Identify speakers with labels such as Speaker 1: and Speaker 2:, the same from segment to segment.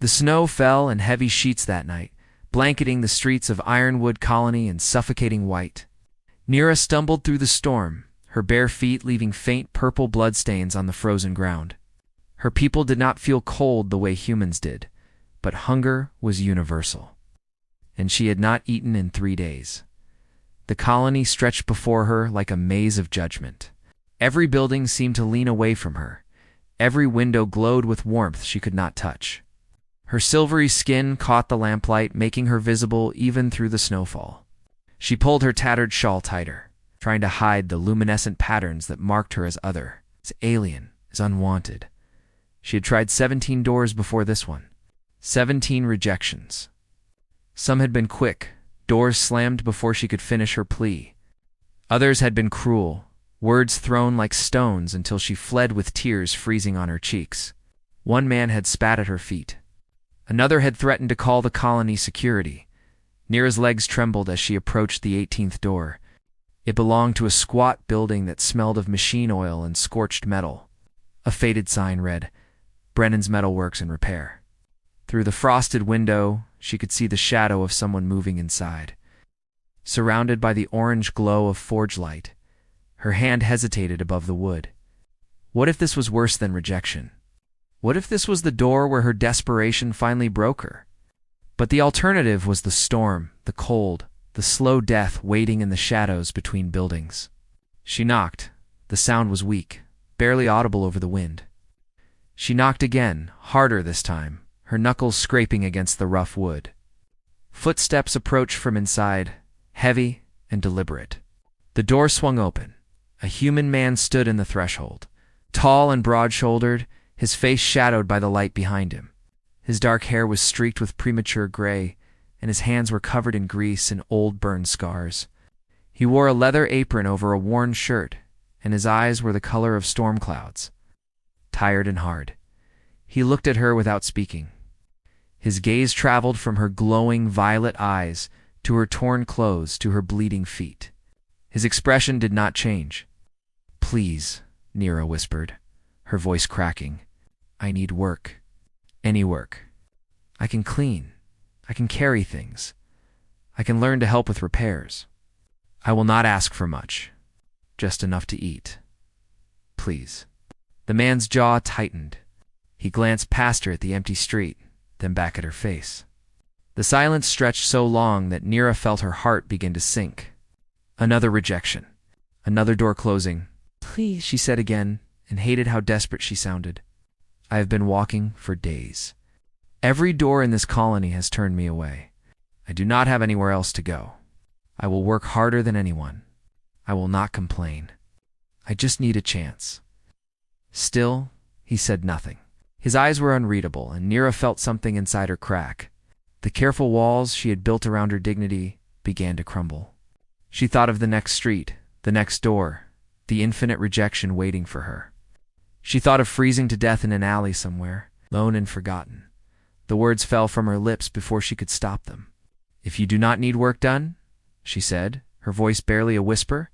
Speaker 1: The snow fell in heavy sheets that night, blanketing the streets of Ironwood Colony in suffocating white. Nira stumbled through the storm, her bare feet leaving faint purple bloodstains on the frozen ground. Her people did not feel cold the way humans did, but hunger was universal. And she had not eaten in 3 days. The colony stretched before her like a maze of judgment. Every building seemed to lean away from her. Every window glowed with warmth she could not touch. Her silvery skin caught the lamplight, making her visible even through the snowfall. She pulled her tattered shawl tighter, trying to hide the luminescent patterns that marked her as other, as alien, as unwanted. She had tried 17 doors before this one. 17 rejections. Some had been quick, doors slammed before she could finish her plea. Others had been cruel, words thrown like stones until she fled with tears freezing on her cheeks. One man had spat at her feet. Another had threatened to call the colony security. Nira's legs trembled as she approached the 18th door. It belonged to a squat building that smelled of machine oil and scorched metal. A faded sign read, "Brennan's Metalworks and Repair." Through the frosted window, she could see the shadow of someone moving inside. Surrounded by the orange glow of forge light, her hand hesitated above the wood. What if this was worse than rejection? What if this was the door where her desperation finally broke her? But the alternative was the storm, the cold, the slow death waiting in the shadows between buildings. She knocked. The sound was weak, barely audible over the wind. She knocked again, harder this time, her knuckles scraping against the rough wood. Footsteps approached from inside, heavy and deliberate. The door swung open. A human man stood in the threshold, tall and broad-shouldered, his face shadowed by the light behind him. His dark hair was streaked with premature gray, and his hands were covered in grease and old burned scars. He wore a leather apron over a worn shirt, and his eyes were the color of storm clouds. Tired and hard. He looked at her without speaking. His gaze traveled from her glowing violet eyes to her torn clothes to her bleeding feet. His expression did not change. "Please," Nira whispered, her voice cracking. "I need work. Any work. I can clean. I can carry things. I can learn to help with repairs. I will not ask for much. Just enough to eat. Please." The man's jaw tightened. He glanced past her at the empty street, then back at her face. The silence stretched so long that Nira felt her heart begin to sink. Another rejection. Another door closing. "Please," she said again, and hated how desperate she sounded. "I have been walking for days. Every door in this colony has turned me away. I do not have anywhere else to go. I will work harder than anyone. I will not complain. I just need a chance." Still, he said nothing. His eyes were unreadable, and Nira felt something inside her crack. The careful walls she had built around her dignity began to crumble. She thought of the next street, the next door, the infinite rejection waiting for her. She thought of freezing to death in an alley somewhere, lone and forgotten. The words fell from her lips before she could stop them. "If you do not need work done," she said, her voice barely a whisper,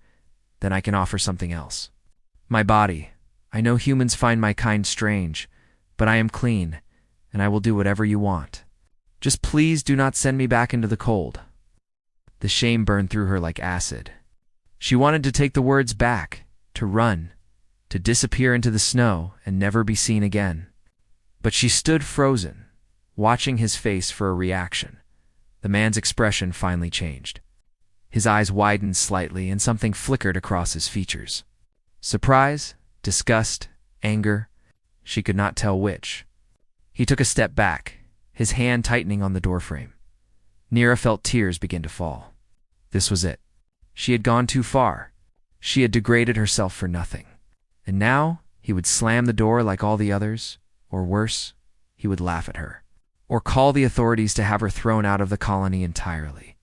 Speaker 1: "then I can offer something else. My body. I know humans find my kind strange, but I am clean, and I will do whatever you want. Just please do not send me back into the cold." The shame burned through her like acid. She wanted to take the words back, to run, to disappear into the snow and never be seen again. But she stood frozen, watching his face for a reaction. The man's expression finally changed. His eyes widened slightly and something flickered across his features. Surprise, disgust, anger, she could not tell which. He took a step back, his hand tightening on the doorframe. Nira felt tears begin to fall. This was it. She had gone too far. She had degraded herself for nothing. And now he would slam the door like all the others, or worse, he would laugh at her, or call the authorities to have her thrown out of the colony entirely.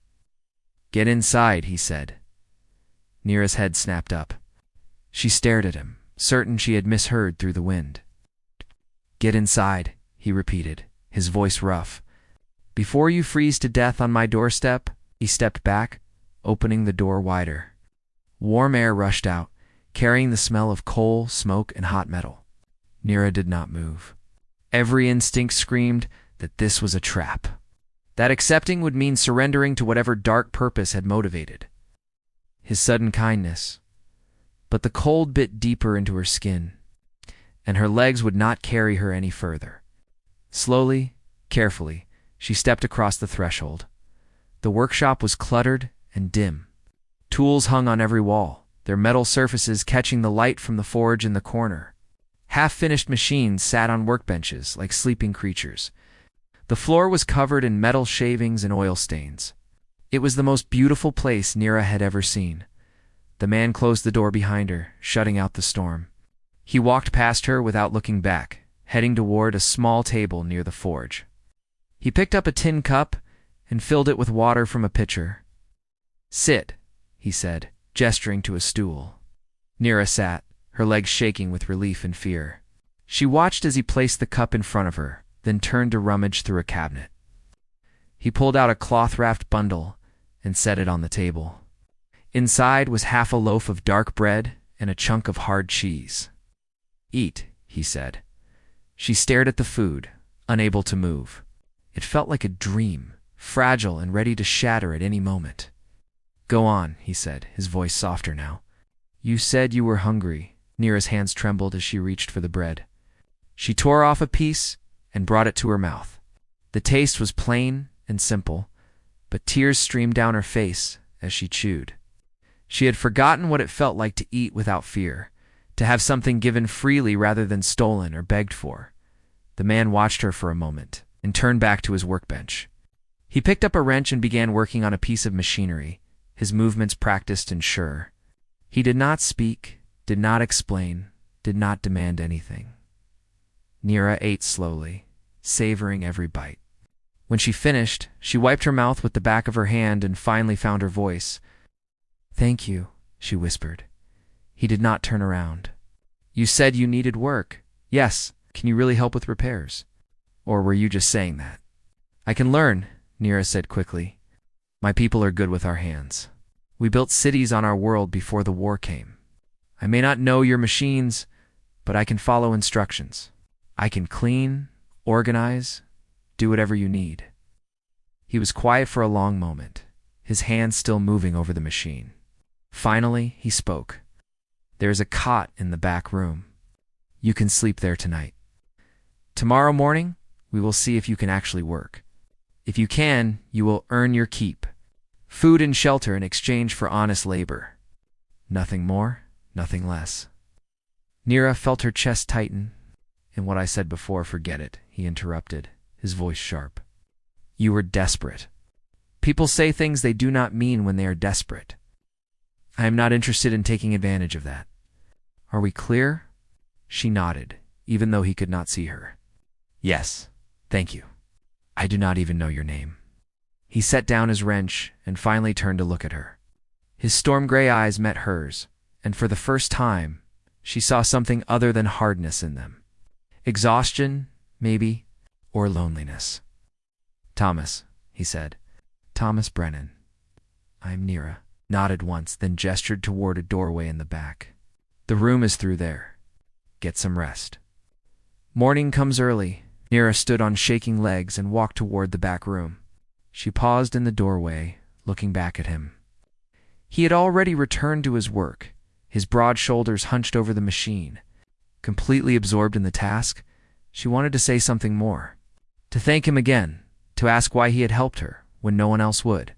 Speaker 1: "Get inside," he said. Nira's head snapped up. She stared at him, certain she had misheard through the wind. "Get inside," he repeated, his voice rough. "Before you freeze to death on my doorstep," he stepped back, opening the door wider. Warm air rushed out, carrying the smell of coal, smoke, and hot metal. Nira did not move. Every instinct screamed, that this was a trap. That accepting would mean surrendering to whatever dark purpose had motivated his sudden kindness. But the cold bit deeper into her skin, and her legs would not carry her any further. Slowly, carefully, she stepped across the threshold. The workshop was cluttered and dim. Tools hung on every wall, their metal surfaces catching the light from the forge in the corner. Half-finished machines sat on workbenches like sleeping creatures. The floor was covered in metal shavings and oil stains. It was the most beautiful place Nira had ever seen. The man closed the door behind her, shutting out the storm. He walked past her without looking back, heading toward a small table near the forge. He picked up a tin cup and filled it with water from a pitcher. "Sit," he said, gesturing to a stool. Nira sat, her legs shaking with relief and fear. She watched as he placed the cup in front of her, then turned to rummage through a cabinet. He pulled out a cloth-wrapped bundle and set it on the table. Inside was half a loaf of dark bread and a chunk of hard cheese. "Eat," he said. She stared at the food, unable to move. It felt like a dream, fragile and ready to shatter at any moment. "Go on," he said, his voice softer now. "You said you were hungry." Nira's hands trembled as she reached for the bread. She tore off a piece and brought it to her mouth. The taste was plain and simple, but tears streamed down her face as she chewed. She had forgotten what it felt like to eat without fear, to have something given freely rather than stolen or begged for. The man watched her for a moment and turned back to his workbench. He picked up a wrench and began working on a piece of machinery, his movements practiced and sure. He did not speak, did not explain, did not demand anything. Nira ate slowly, savoring every bite. When she finished, she wiped her mouth with the back of her hand and finally found her voice. "Thank you," she whispered. He did not turn around. "You said you needed work." "Yes. Can you really help with repairs? Or were you just saying that?" "I can learn," Nira said quickly. "My people are good with our hands. We built cities on our world before the war came. I may not know your machines, but I can follow instructions. I can clean, organize, do whatever you need." He was quiet for a long moment, his hands still moving over the machine. Finally, he spoke. "There's a cot in the back room. You can sleep there tonight. Tomorrow morning, we will see if you can actually work. If you can, you will earn your keep. Food and shelter in exchange for honest labor. Nothing more, nothing less." Nira felt her chest tighten. "And what I said before, forget it," he interrupted, his voice sharp. "You were desperate. People say things they do not mean when they are desperate. I am not interested in taking advantage of that. Are we clear?" She nodded, even though he could not see her. "Yes, thank you. I do not even know your name." He set down his wrench and finally turned to look at her. His storm-gray eyes met hers, and for the first time, she saw something other than hardness in them. Exhaustion, maybe, or loneliness. "Thomas," he said. "Thomas Brennan." "I'm Nira," nodded once, then gestured toward a doorway in the back. "The room is through there. Get some rest." Morning comes early. Nira stood on shaking legs and walked toward the back room. She paused in the doorway, looking back at him. He had already returned to his work, his broad shoulders hunched over the machine. Completely absorbed in the task, she wanted to say something more. To thank him again, to ask why he had helped her when no one else would.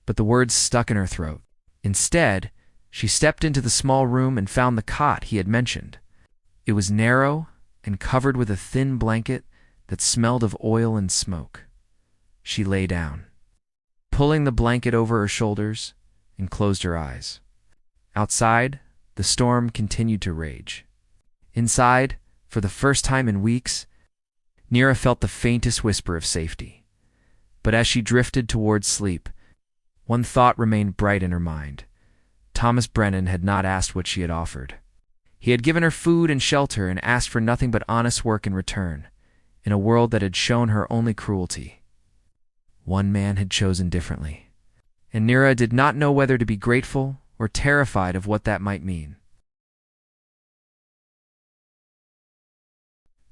Speaker 1: But the words stuck in her throat. Instead, she stepped into the small room and found the cot he had mentioned. It was narrow and covered with a thin blanket that smelled of oil and smoke. She lay down, pulling the blanket over her shoulders, and closed her eyes. Outside, the storm continued to rage. Inside, for the first time in weeks, Nira felt the faintest whisper of safety. But as she drifted towards sleep, one thought remained bright in her mind. Thomas Brennan had not asked what she had offered. He had given her food and shelter and asked for nothing but honest work in return, in a world that had shown her only cruelty. One man had chosen differently, and Nira did not know whether to be grateful or terrified of what that might mean.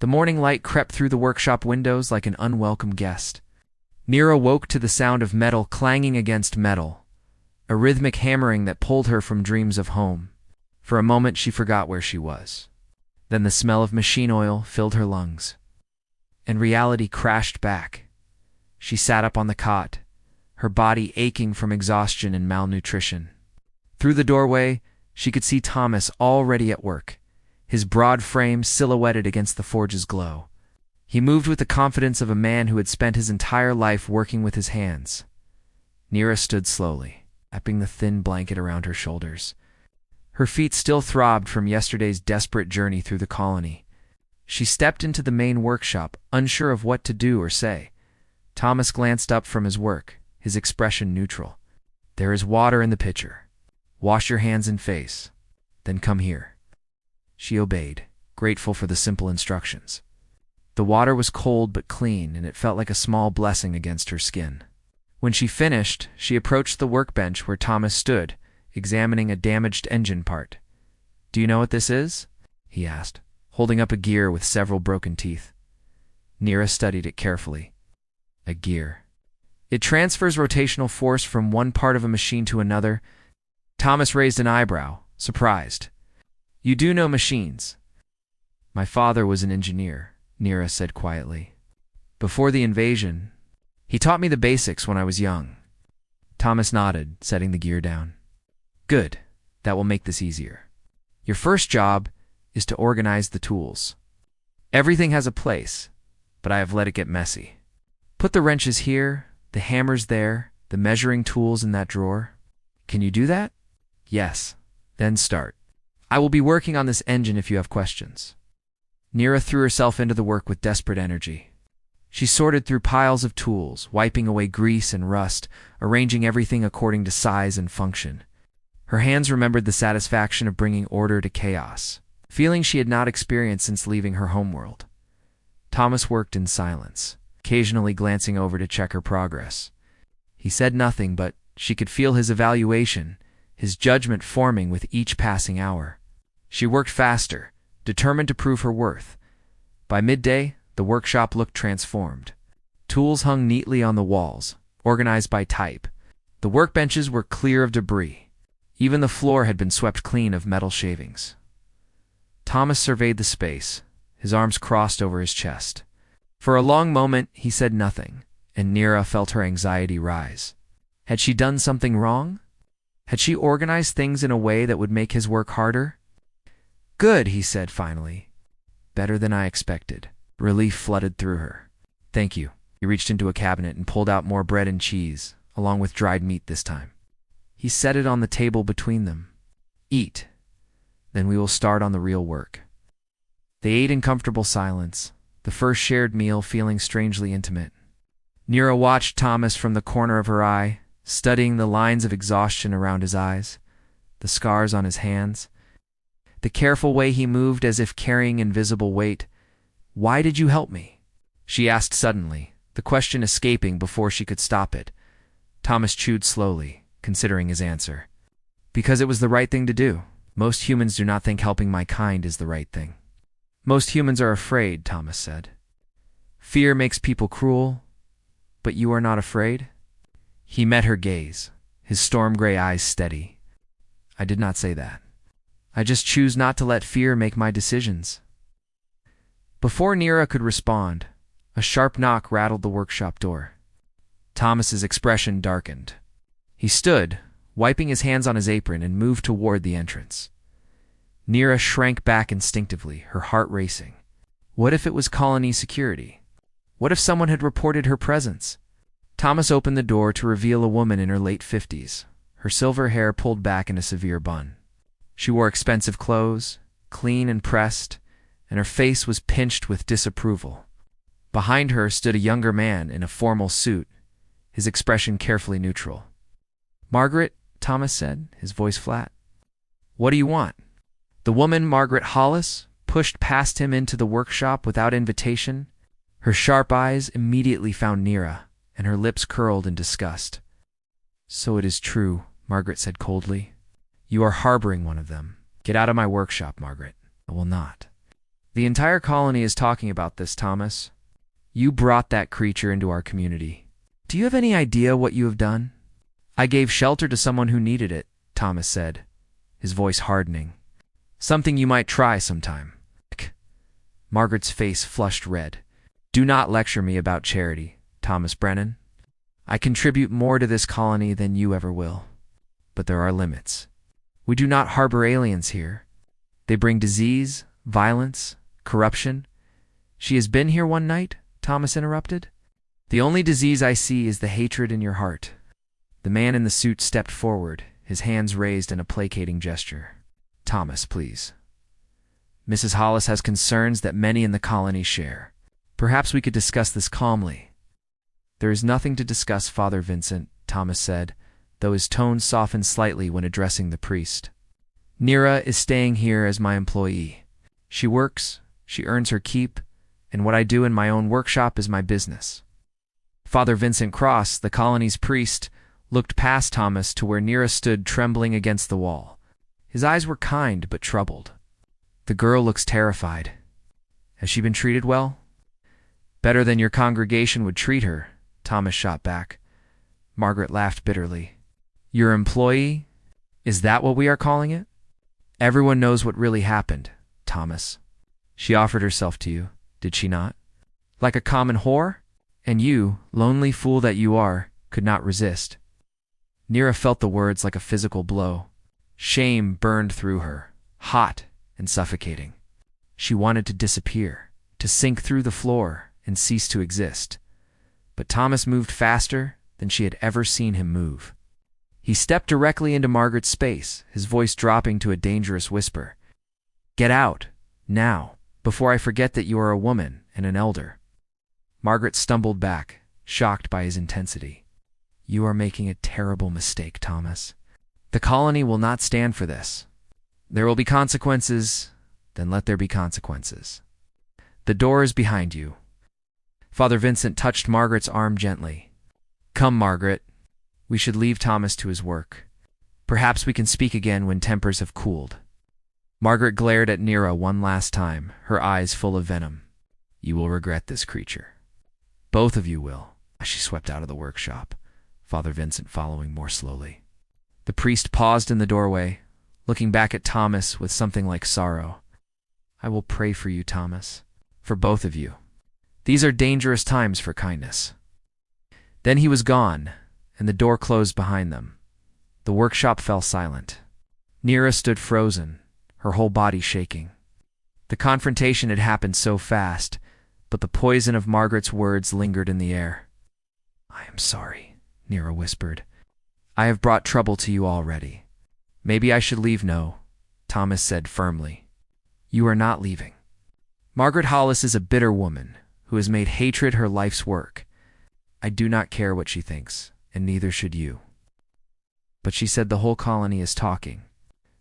Speaker 1: The morning light crept through the workshop windows like an unwelcome guest. Nira woke to the sound of metal clanging against metal, a rhythmic hammering that pulled her from dreams of home. For a moment she forgot where she was. Then the smell of machine oil filled her lungs, and reality crashed back. She sat up on the cot, her body aching from exhaustion and malnutrition. Through the doorway, she could see Thomas already at work, his broad frame silhouetted against the forge's glow. He moved with the confidence of a man who had spent his entire life working with his hands. Nira stood slowly, wrapping the thin blanket around her shoulders. Her feet still throbbed from yesterday's desperate journey through the colony. She stepped into the main workshop, unsure of what to do or say. Thomas glanced up from his work, his expression neutral. "There is water in the pitcher. Wash your hands and face. Then come here." She obeyed, grateful for the simple instructions. The water was cold but clean, and it felt like a small blessing against her skin. When she finished, she approached the workbench where Thomas stood, examining a damaged engine part. "Do you know what this is?" he asked, holding up a gear with several broken teeth. Nira studied it carefully. A gear. It transfers rotational force from one part of a machine to another. Thomas raised an eyebrow, surprised. "You do know machines." "My father was an engineer," Nira said quietly. "Before the invasion, he taught me the basics when I was young." Thomas nodded, setting the gear down. "Good. That will make this easier. Your first job is to organize the tools. Everything has a place, but I have let it get messy. Put the wrenches here, the hammers there, the measuring tools in that drawer. Can you do that?" "Yes." "Then start. I will be working on this engine if you have questions." Nira threw herself into the work with desperate energy. She sorted through piles of tools, wiping away grease and rust, arranging everything according to size and function. Her hands remembered the satisfaction of bringing order to chaos, a feeling she had not experienced since leaving her homeworld. Thomas worked in silence, occasionally glancing over to check her progress. He said nothing, but she could feel his evaluation, his judgment forming with each passing hour. She worked faster, determined to prove her worth. By midday, the workshop looked transformed. Tools hung neatly on the walls, organized by type. The workbenches were clear of debris. Even the floor had been swept clean of metal shavings. Thomas surveyed the space, his arms crossed over his chest. For a long moment, he said nothing, and Nira felt her anxiety rise. Had she done something wrong? Had she organized things in a way that would make his work harder? "Good," he said finally. "Better than I expected." Relief flooded through her. "Thank you." He reached into a cabinet and pulled out more bread and cheese, along with dried meat this time. He set it on the table between them. "Eat. Then we will start on the real work." They ate in comfortable silence, the first shared meal feeling strangely intimate. Nira watched Thomas from the corner of her eye, studying the lines of exhaustion around his eyes, the scars on his hands, the careful way he moved as if carrying invisible weight. "Why did you help me?" she asked suddenly, the question escaping before she could stop it. Thomas chewed slowly, considering his answer. "Because it was the right thing to do. Most humans do not think helping my kind is the right thing." "Most humans are afraid," Thomas said. "Fear makes people cruel, but you are not afraid?" He met her gaze, his storm-gray eyes steady. "I did not say that. I just choose not to let fear make my decisions." Before Nira could respond, a sharp knock rattled the workshop door. Thomas's expression darkened. He stood, wiping his hands on his apron, and moved toward the entrance. Nira shrank back instinctively, her heart racing. What if it was colony security? What if someone had reported her presence? Thomas opened the door to reveal a woman in her late 50s, her silver hair pulled back in a severe bun. She wore expensive clothes, clean and pressed, and her face was pinched with disapproval. Behind her stood a younger man in a formal suit, his expression carefully neutral. "Margaret," Thomas said, his voice flat. "What do you want?" The woman, Margaret Hollis, pushed past him into the workshop without invitation. Her sharp eyes immediately found Nira, and her lips curled in disgust. "So it is true," Margaret said coldly. "You are harboring one of them. Get out of my workshop, Margaret." "I will not." The entire colony is talking about this, Thomas. You brought that creature into our community. Do you have any idea what you have done? I gave shelter to someone who needed it, Thomas said, his voice hardening. Something you might try sometime. Margaret's face flushed red. Do not lecture me about charity, Thomas Brennan. I contribute more to this colony than you ever will. But there are limits. We do not harbor aliens here. They bring disease, violence, corruption. She has been here one night, Thomas interrupted. The only disease I see is the hatred in your heart. The man in the suit stepped forward, his hands raised in a placating gesture. Thomas, please. Mrs. Hollis has concerns that many in the colony share. Perhaps we could discuss this calmly. There is nothing to discuss, Father Vincent, Thomas said, though his tone softened slightly when addressing the priest. Nira is staying here as my employee. She works, she earns her keep, and what I do in my own workshop is my business. Father Vincent Cross, the colony's priest, looked past Thomas to where Nira stood trembling against the wall. His eyes were kind but troubled. The girl looks terrified. Has she been treated well? Better than your congregation would treat her, Thomas shot back. Margaret laughed bitterly. Your employee? Is that what we are calling it? Everyone knows what really happened, Thomas. She offered herself to you, did she not? Like a common whore? And you, lonely fool that you are, could not resist. Nira felt the words like a physical blow. Shame burned through her, hot and suffocating. She wanted to disappear, to sink through the floor and cease to exist. But Thomas moved faster than she had ever seen him move. He stepped directly into Margaret's space, his voice dropping to a dangerous whisper. Get out, now, before I forget that you are a woman and an elder. Margaret stumbled back, shocked by his intensity. You are making a terrible mistake, Thomas. The colony will not stand for this. There will be consequences, then let there be consequences. The door is behind you. Father Vincent touched Margaret's arm gently. Come, Margaret. We should leave Thomas to his work. Perhaps we can speak again when tempers have cooled. Margaret glared at Nira one last time, her eyes full of venom. You will regret this creature. Both of you will. She swept out of the workshop, Father Vincent following more slowly. The priest paused in the doorway, looking back at Thomas with something like sorrow. I will pray for you, Thomas, for both of you. These are dangerous times for kindness. Then he was gone, and the door closed behind them. The workshop fell silent. Nira stood frozen, her whole body shaking. The confrontation had happened so fast, but the poison of Margaret's words lingered in the air. I am sorry, Nira whispered. I have brought trouble to you already. Maybe I should leave now, Thomas said firmly. You are not leaving. Margaret Hollis is a bitter woman who has made hatred her life's work. I do not care what she thinks, and neither should you. But she said the whole colony is talking.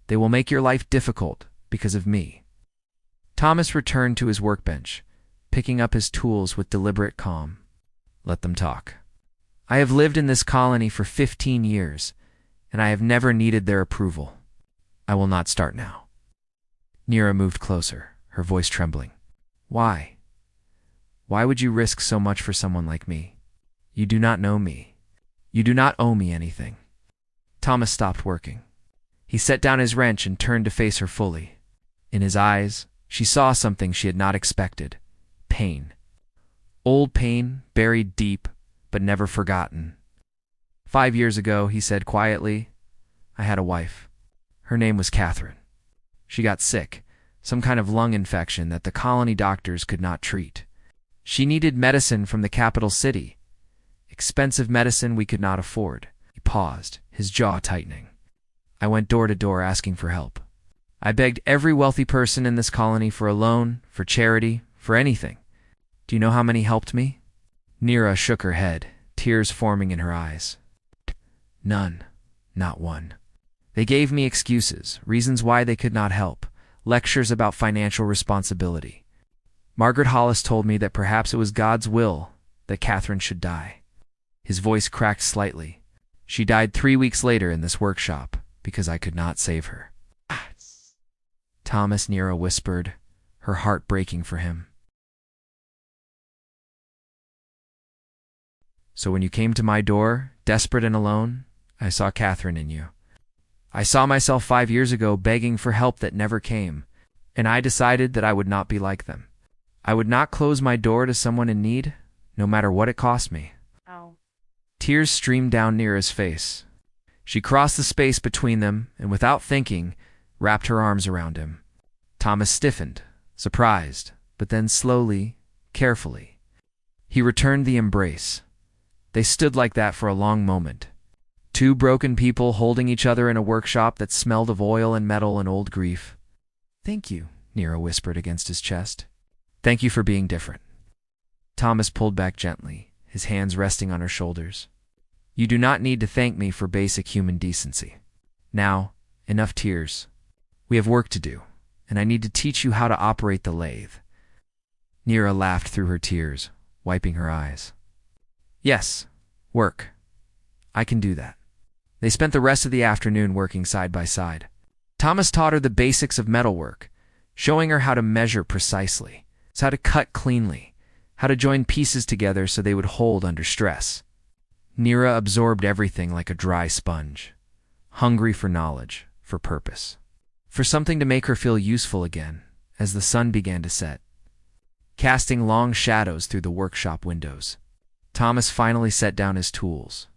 Speaker 1: They will make your life difficult because of me. Thomas returned to his workbench, picking up his tools with deliberate calm. Let them talk. I have lived in this colony for 15 years, and I have never needed their approval. I will not start now. Nira moved closer, her voice trembling. Why? Why would you risk so much for someone like me? You do not know me. You do not owe me anything. Thomas stopped working. He set down his wrench and turned to face her fully. In his eyes, she saw something she had not expected. Pain. Old pain, buried deep, but never forgotten. 5 years ago, he said quietly, I had a wife. Her name was Catherine. She got sick, some kind of lung infection that the colony doctors could not treat. She needed medicine from the capital city. Expensive medicine we could not afford. He paused, his jaw tightening. I went door to door asking for help. I begged every wealthy person in this colony for a loan, for charity, for anything. Do you know how many helped me? Nira shook her head, tears forming in her eyes. None, not one. They gave me excuses, reasons why they could not help, lectures about financial responsibility. Margaret Hollis told me that perhaps it was God's will that Catherine should die. His voice cracked slightly. She died 3 weeks later in this workshop because I could not save her. Thomas, Nira whispered, her heart breaking for him. So when you came to my door, desperate and alone, I saw Catherine in you. I saw myself 5 years ago begging for help that never came, and I decided that I would not be like them. I would not close my door to someone in need, no matter what it cost me.
Speaker 2: Oh.
Speaker 1: Tears streamed down Nira's face. She crossed the space between them and, without thinking, wrapped her arms around him. Thomas stiffened, surprised, but then slowly, carefully, he returned the embrace. They stood like that for a long moment. Two broken people holding each other in a workshop that smelled of oil and metal and old grief. "Thank you," Nira whispered against his chest. "Thank you for being different." Thomas pulled back gently, his hands resting on her shoulders. "You do not need to thank me for basic human decency. Now, enough tears. We have work to do, and I need to teach you how to operate the lathe." Nira laughed through her tears, wiping her eyes. "Yes, work. I can do that." They spent the rest of the afternoon working side by side. Thomas taught her the basics of metalwork, showing her how to measure precisely, how to cut cleanly, how to join pieces together so they would hold under stress. Nira absorbed everything like a dry sponge, hungry for knowledge, for purpose, for something to make her feel useful again as the sun began to set, casting long shadows through the workshop windows. Thomas finally set down his tools.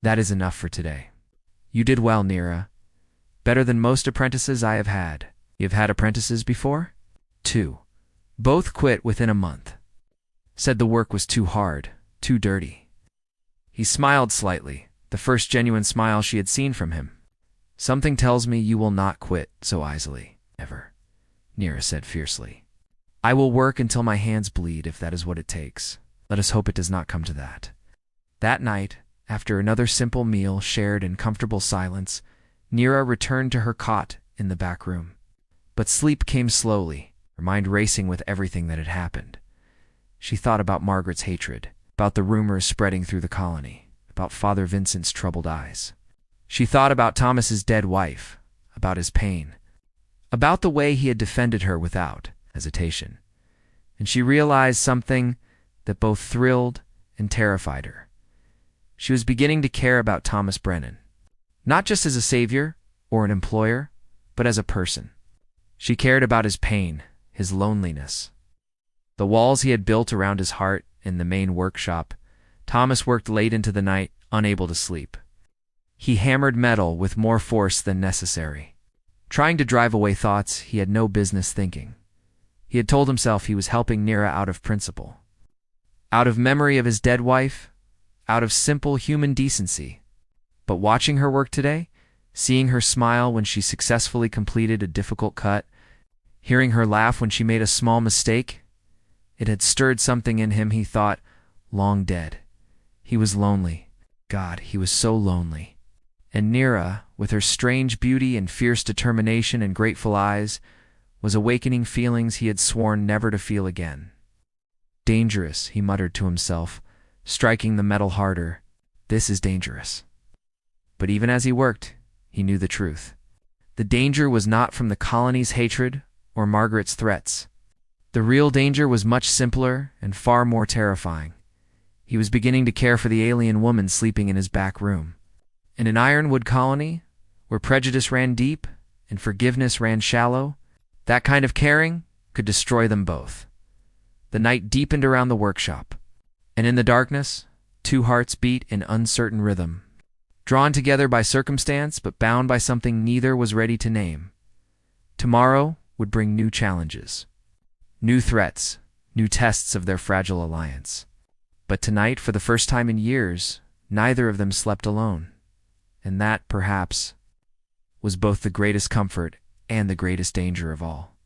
Speaker 1: "That is enough for today. You did well, Nira. Better than most apprentices I have had." "You have had apprentices before?" "2. Both quit within a month. Said the work was too hard, too dirty." He smiled slightly, the first genuine smile she had seen from him. "Something tells me you will not quit so easily, ever," Nira said fiercely. "I will work until my hands bleed if that is what it takes. Let us hope it does not come to that." That night, after another simple meal shared in comfortable silence, Nira returned to her cot in the back room. But sleep came slowly, her mind racing with everything that had happened. She thought about Margaret's hatred, about the rumors spreading through the colony, about Father Vincent's troubled eyes. She thought about Thomas's dead wife, about his pain, about the way he had defended her without hesitation. And she realized something that both thrilled and terrified her. She was beginning to care about Thomas Brennan, not just as a savior or an employer, but as a person. She cared about his pain, his loneliness. The walls he had built around his heart in the main workshop. Thomas worked late into the night, unable to sleep. He hammered metal with more force than necessary, trying to drive away thoughts he had no business thinking. He had told himself he was helping Nira out of principle, out of memory of his dead wife, out of simple human decency. But watching her work today, seeing her smile when she successfully completed a difficult cut, hearing her laugh when she made a small mistake, it had stirred something in him he thought long dead. He was lonely. God, he was so lonely. And Nira, with her strange beauty and fierce determination and grateful eyes, was awakening feelings he had sworn never to feel again. "Dangerous," he muttered to himself, striking the metal harder. "This is dangerous." But even as he worked, he knew the truth. The danger was not from the colony's hatred or Margaret's threats. The real danger was much simpler and far more terrifying. He was beginning to care for the alien woman sleeping in his back room. In an ironwood colony, where prejudice ran deep and forgiveness ran shallow, that kind of caring could destroy them both. The night deepened around the workshop, and in the darkness, two hearts beat in uncertain rhythm, drawn together by circumstance but bound by something neither was ready to name. Tomorrow would bring new challenges, new threats, new tests of their fragile alliance. But tonight, for the first time in years, neither of them slept alone. And that, perhaps, was both the greatest comfort and the greatest danger of all.